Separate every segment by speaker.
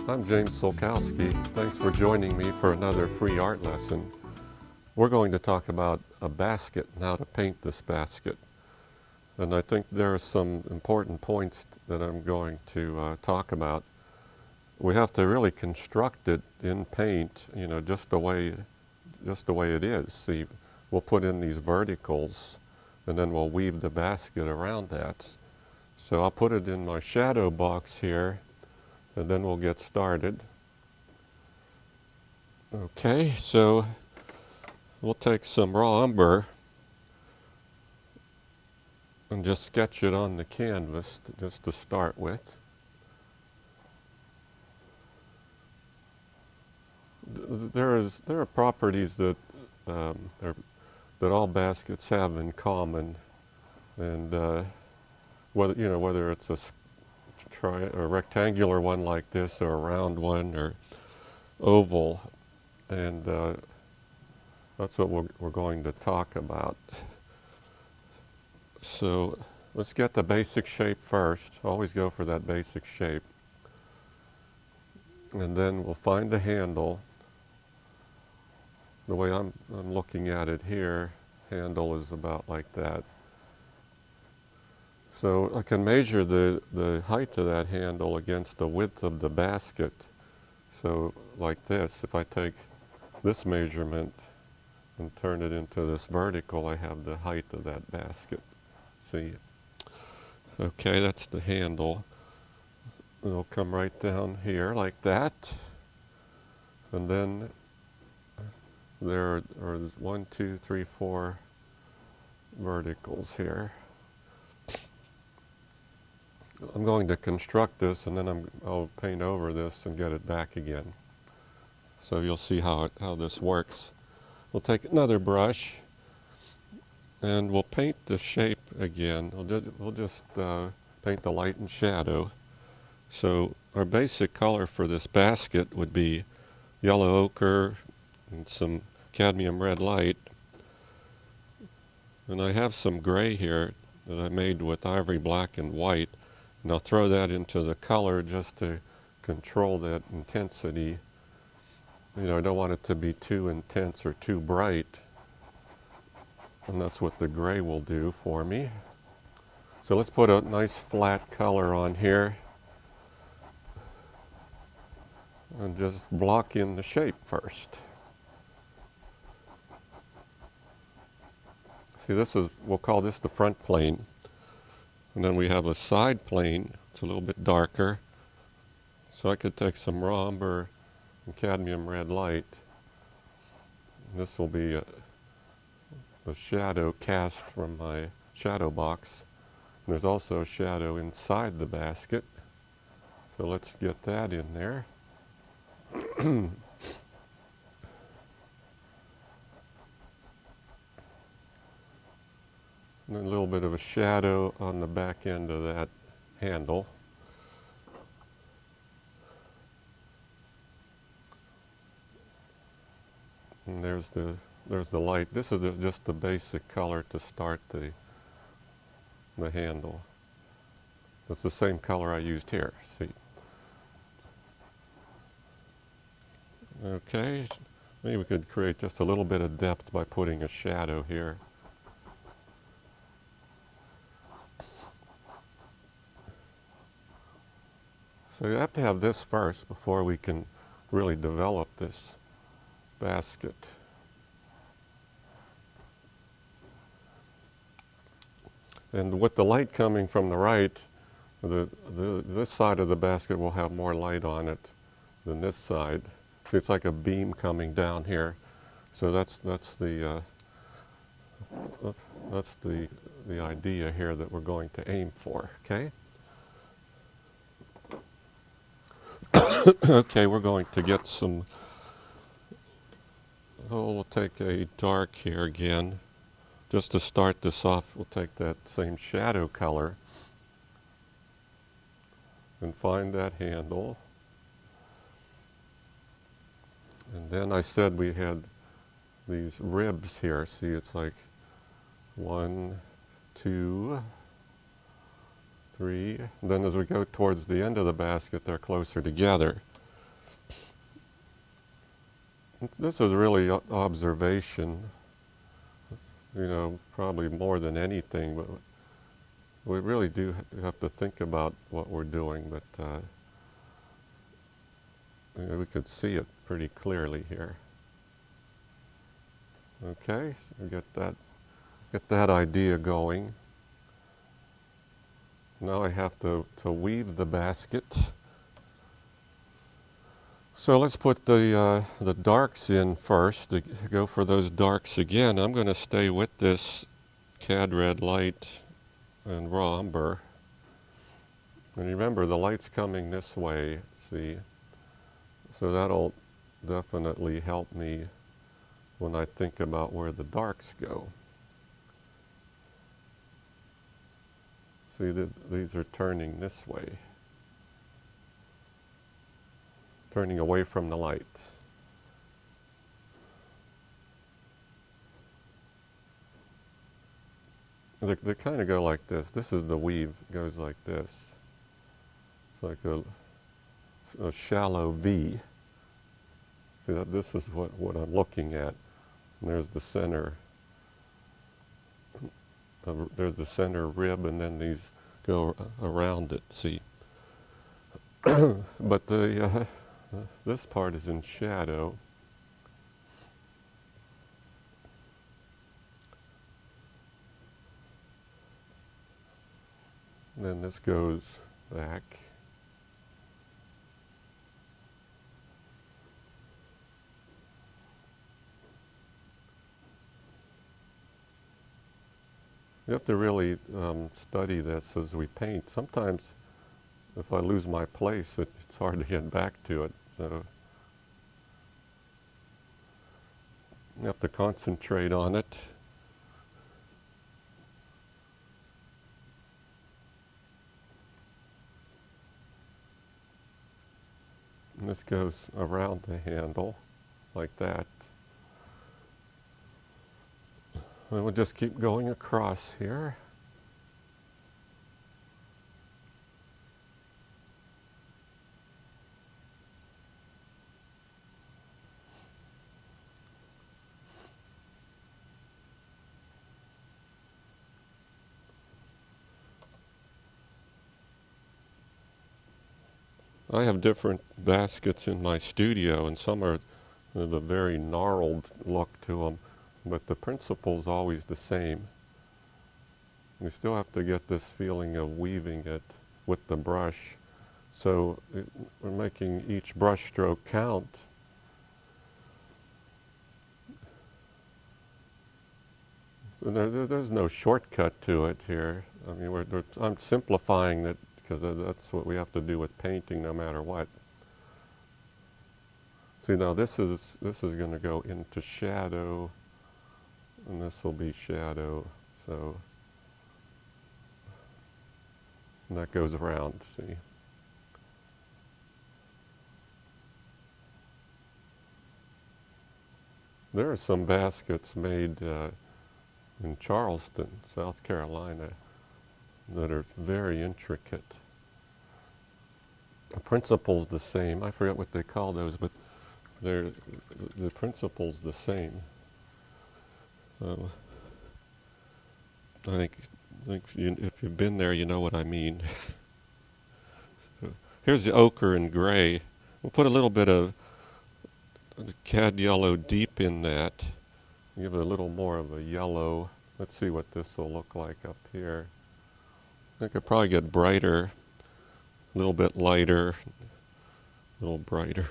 Speaker 1: I'm James Sulkowski. Thanks for joining me for another free art lesson. We're going to talk about a basket and how to paint this basket. And I think there are some important points that I'm going to talk about. We have to really construct it in paint, just the way it is. See, we'll put in these verticals and then we'll weave the basket around that. So I'll put it in my shadow box here, and then we'll get started. Okay, so we'll take some raw umber and just sketch it on the canvas just to start with. There are properties that that all baskets have in common, and whether it's a rectangular one like this, or a round one, or oval, and that's what we're going to talk about. So let's get the basic shape first. Always go for that basic shape, and then we'll find the handle. The way I'm looking at it here, handle is about like that. So I can measure the height of that handle against the width of the basket. So like this, if I take this measurement and turn it into this vertical, I have the height of that basket. See? Okay, that's the handle. It'll come right down here like that. And then there are 1, 2, 3, 4 verticals here. I'm going to construct this, and then I'll paint over this and get it back again. So you'll see how this works. We'll take another brush, and we'll paint the shape again. We'll just paint the light and shadow. So our basic color for this basket would be yellow ochre and some cadmium red light. And I have some gray here that I made with ivory black and white. And I'll throw that into the color just to control that intensity. I don't want it to be too intense or too bright. And that's what the gray will do for me. So let's put a nice flat color on here. And just block in the shape first. See, we'll call this the front plane. And then we have a side plane. It's a little bit darker. So I could take some raw umber and cadmium red light. And this will be a shadow cast from my shadow box. And there's also a shadow inside the basket. So let's get that in there. And then a little bit of a shadow on the back end of that handle. And there's the light. This is just the basic color to start the handle. It's the same color I used here, see. Okay, maybe we could create just a little bit of depth by putting a shadow here. So you have to have this first before we can really develop this basket. And with the light coming from the right, this side of the basket will have more light on it than this side. See, it's like a beam coming down here. So that's the idea here that we're going to aim for. Okay. Okay, we're going to get some, we'll take a dark here again. Just to start this off, we'll take that same shadow color and find that handle. And then I said we had these ribs here. See, it's like 1, 2, 3. And then as we go towards the end of the basket, they're closer together. This is really observation, probably more than anything, but we really do have to think about what we're doing, but we can see it pretty clearly here. Okay, so get that idea going. Now I have to weave the basket. So let's put the darks in first, to go for those darks again. I'm going to stay with this cad red light and raw umber. And remember, the light's coming this way, see? So that'll definitely help me when I think about where the darks go. See, these are turning this way, turning away from the light. They kind of go like this. This is the weave. It goes like this. It's like a shallow V. See, this is what I'm looking at. And there's the center. There's the center rib, and then these go around it. See, but this part is in shadow. And then this goes back. You have to really study this as we paint. Sometimes if I lose my place, it's hard to get back to it. So you have to concentrate on it. And this goes around the handle like that. And we'll just keep going across here. I have different baskets in my studio, and some are the very gnarled look to them, but the principle's always the same. You still have to get this feeling of weaving it with the brush. So we're making each brush stroke count. So there's no shortcut to it here. I mean, I'm simplifying it because that's what we have to do with painting no matter what. See, now this is going to go into shadow, and this will be shadow, so, and that goes around, see. There are some baskets made in Charleston, South Carolina, that are very intricate. The principle's the same. I forget what they call those, but the principle's the same. I think if you've been there, you know what I mean. Here's the ochre and gray. We'll put a little bit of cad yellow deep in that. Give it a little more of a yellow. Let's see what this will look like up here. I could probably get brighter, a little bit lighter, a little brighter.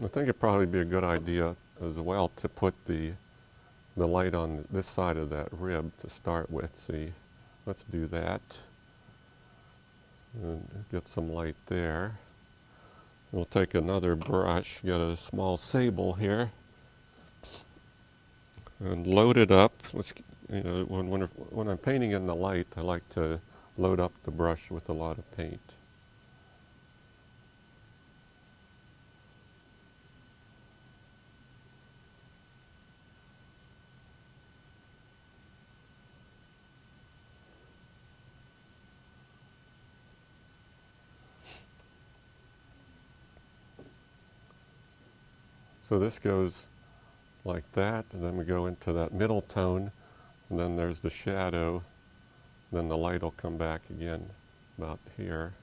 Speaker 1: I think it'd probably be a good idea as well to put the light on this side of that rib to start with. See, let's do that. And get some light there. We'll take another brush, get a small sable here, and load it up. When I'm painting in the light, I like to load up the brush with a lot of paint. So this goes like that, and then we go into that middle tone, and then there's the shadow, then the light will come back again about here.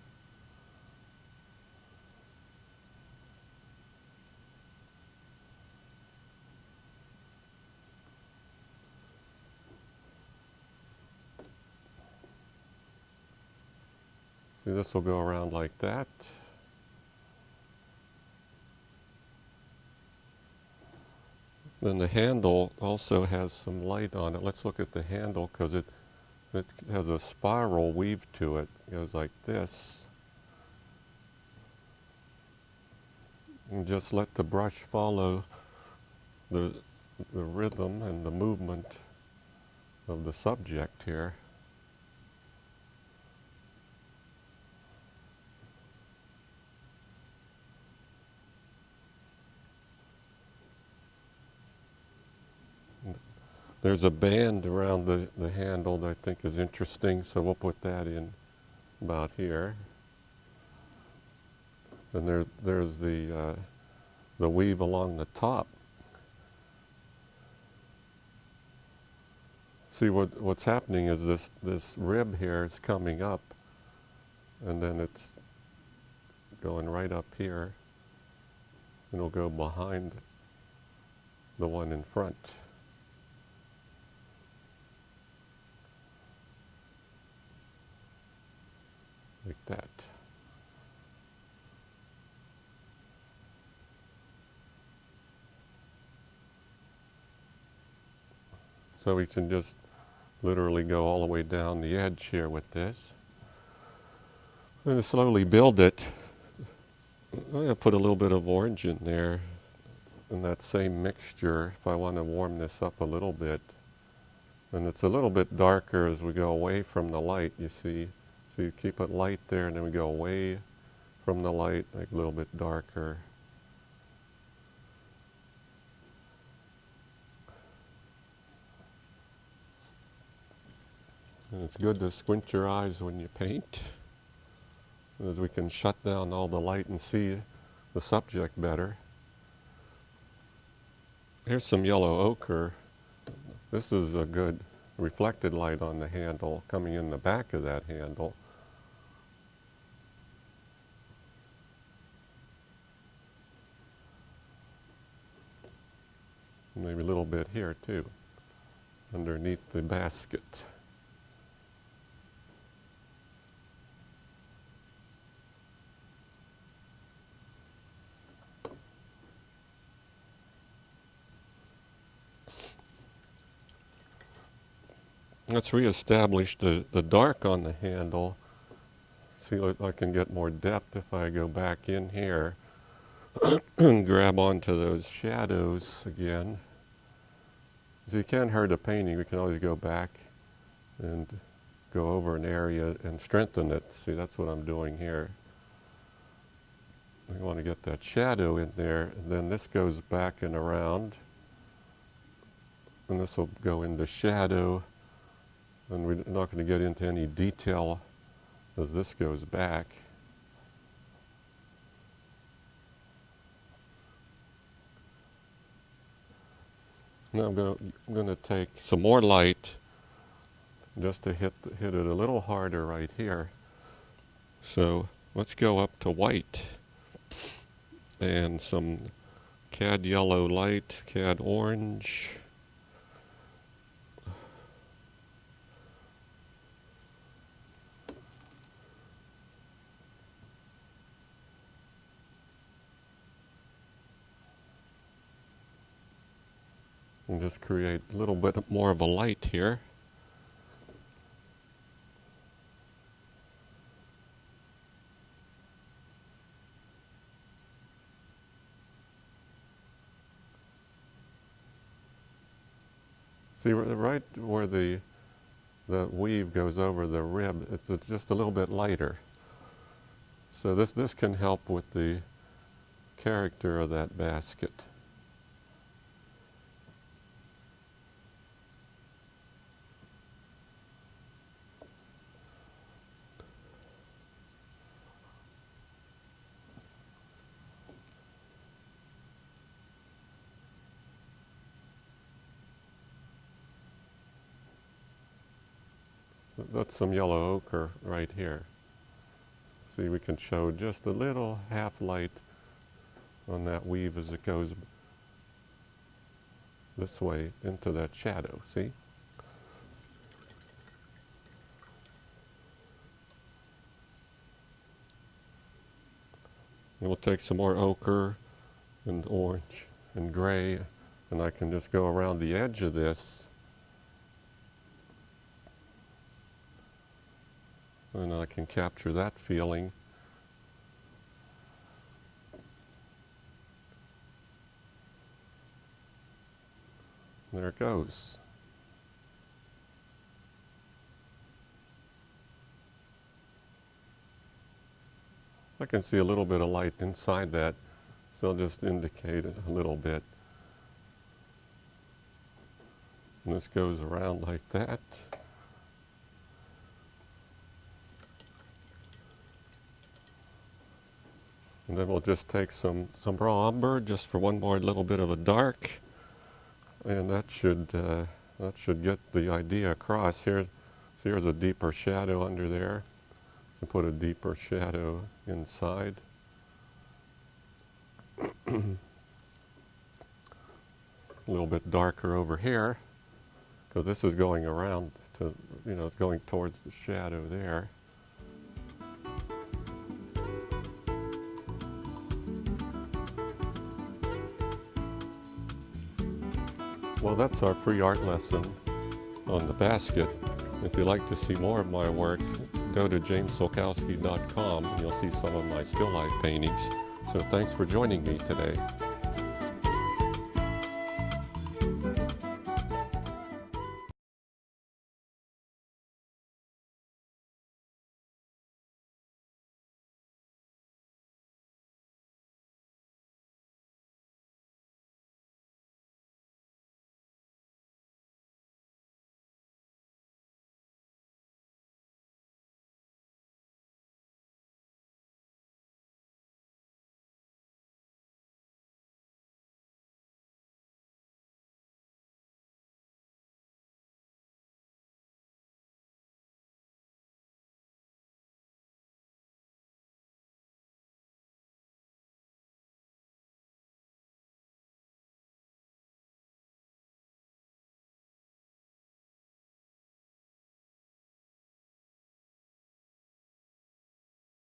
Speaker 1: See, this will go around like that. Then the handle also has some light on it. Let's look at the handle because it has a spiral weave to it. It goes like this. And just let the brush follow the rhythm and the movement of the subject here. There's a band around the handle that I think is interesting, so we'll put that in about here. And there's the weave along the top. See, what's happening is this rib here is coming up, and then it's going right up here, and it'll go behind the one in front. Like that. So we can just literally go all the way down the edge here with this. I'm going to slowly build it. I'm going to put a little bit of orange in there, in that same mixture if I want to warm this up a little bit. And it's a little bit darker as we go away from the light, you see. So you keep it light there, and then we go away from the light, like a little bit darker. And it's good to squint your eyes when you paint, as we can shut down all the light and see the subject better. Here's some yellow ochre. This is a good reflected light on the handle coming in the back of that handle. Maybe a little bit here too, underneath the basket. Let's reestablish the dark on the handle. See if I can get more depth if I go back in here and grab onto those shadows again. So you can't hurt a painting. We can always go back and go over an area and strengthen it. See, that's what I'm doing here. We want to get that shadow in there, and then this goes back and around, and this will go into shadow, and we're not going to get into any detail as this goes back. Now I'm going to take some more light just to hit it a little harder right here. So let's go up to white and some cad yellow light, cad orange. And just create a little bit more of a light here. See, right where the weave goes over the rib, it's just a little bit lighter. So this can help with the character of that basket. that's some yellow ochre right here. See, we can show just a little half light on that weave as it goes this way into that shadow, see? And we'll take some more ochre and orange and gray, and I can just go around the edge of this, and I can capture that feeling. There it goes. I can see a little bit of light inside that, so I'll just indicate it a little bit. And this goes around like that. And then we'll just take some raw umber just for one more little bit of a dark, and that should get the idea across. Here, so here's a deeper shadow under there. And put a deeper shadow inside. A little bit darker over here, because this is going around to, it's going towards the shadow there. Well, that's our free art lesson on the basket. If you'd like to see more of my work, go to jamessulkowski.com and you'll see some of my still life paintings. So thanks for joining me today.